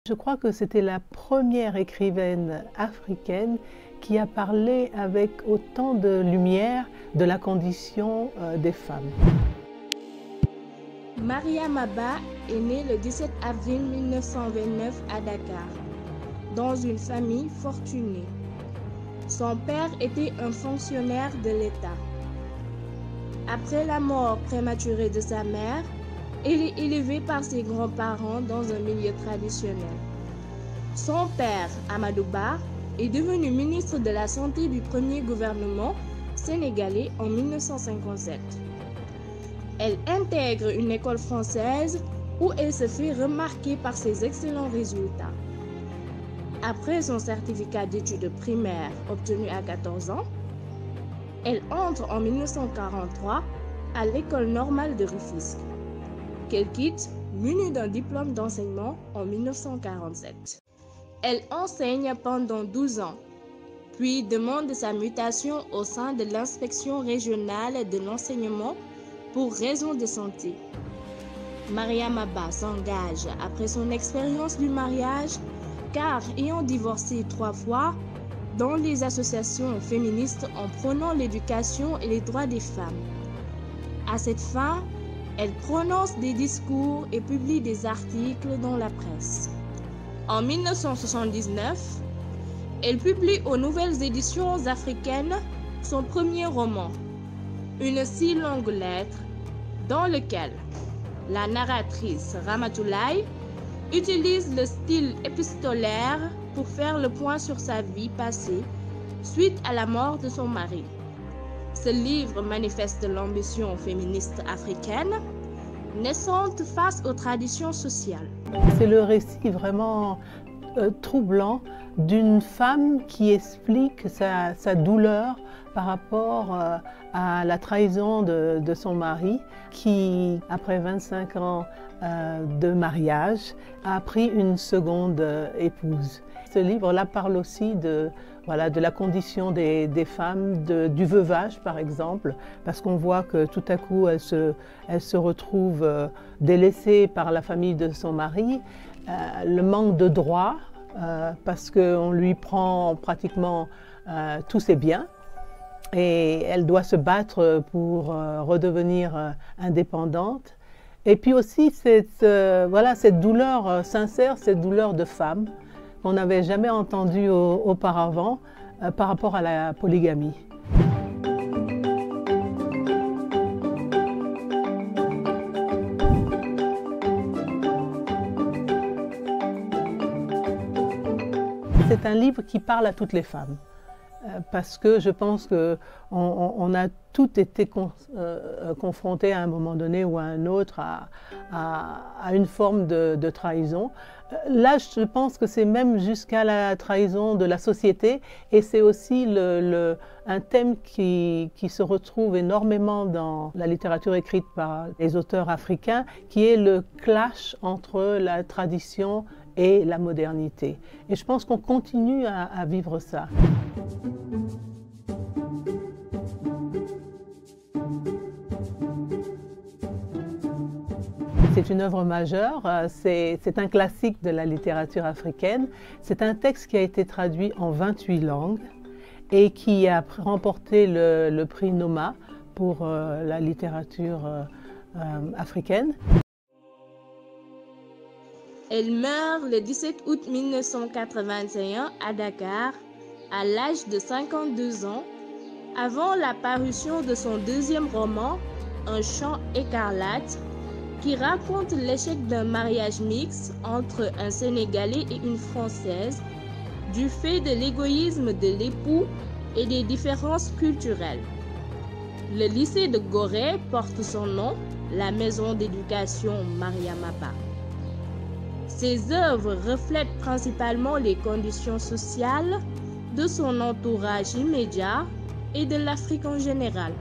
Je crois que c'était la première écrivaine africaine qui a parlé avec autant de lumière de la condition des femmes. Mariama Ba est née le 17 avril 1929 à Dakar, dans une famille fortunée. Son père était un fonctionnaire de l'État. Après la mort prématurée de sa mère, elle est élevée par ses grands-parents dans un milieu traditionnel. Son père, Amadou Ba, est devenu ministre de la Santé du premier gouvernement sénégalais en 1957. Elle intègre une école française où elle se fait remarquer par ses excellents résultats. Après son certificat d'études primaires obtenu à 14 ans, elle entre en 1943 à l'école normale de Rufisque, qu'elle quitte munie d'un diplôme d'enseignement en 1947. Elle enseigne pendant 12 ans, puis demande sa mutation au sein de l'inspection régionale de l'enseignement pour raisons de santé. Mariama Ba s'engage après son expérience du mariage, car ayant divorcé 3 fois, dans les associations féministes en prônant l'éducation et les droits des femmes. À cette fin, elle prononce des discours et publie des articles dans la presse. En 1979, elle publie aux Nouvelles Éditions africaines son premier roman, Une si longue lettre, dans lequel la narratrice Ramatoulaye utilise le style épistolaire pour faire le point sur sa vie passée suite à la mort de son mari. Ce livre manifeste l'ambition féministe africaine, naissante face aux traditions sociales. C'est le récit vraiment troublant d'une femme qui explique sa douleur par rapport à la trahison de son mari qui, après 25 ans de mariage, a pris une seconde épouse. Ce livre-là parle aussi de la condition des femmes, du veuvage par exemple, parce qu'on voit que tout à coup elle se retrouve délaissée par la famille de son mari, le manque de droits, parce qu'on lui prend pratiquement tous ses biens et elle doit se battre pour redevenir indépendante. Et puis aussi cette douleur sincère, cette douleur de femme qu'on n'avait jamais entendue auparavant par rapport à la polygamie. C'est un livre qui parle à toutes les femmes, parce que je pense qu'on a toutes été confrontées à un moment donné ou à un autre à une forme de trahison. Là, je pense que c'est même jusqu'à la trahison de la société, et c'est aussi un thème qui se retrouve énormément dans la littérature écrite par les auteurs africains, qui est le clash entre la tradition et la modernité. Et je pense qu'on continue à vivre ça. C'est une œuvre majeure, c'est un classique de la littérature africaine. C'est un texte qui a été traduit en 28 langues et qui a remporté le prix Noma pour la littérature africaine. Elle meurt le 17 août 1981 à Dakar, à l'âge de 52 ans, avant la parution de son deuxième roman, Un chant écarlate, qui raconte l'échec d'un mariage mixte entre un Sénégalais et une Française, du fait de l'égoïsme de l'époux et des différences culturelles. Le lycée de Gorée porte son nom, la maison d'éducation Mariama Ba. Ses œuvres reflètent principalement les conditions sociales de son entourage immédiat et de l'Afrique en général.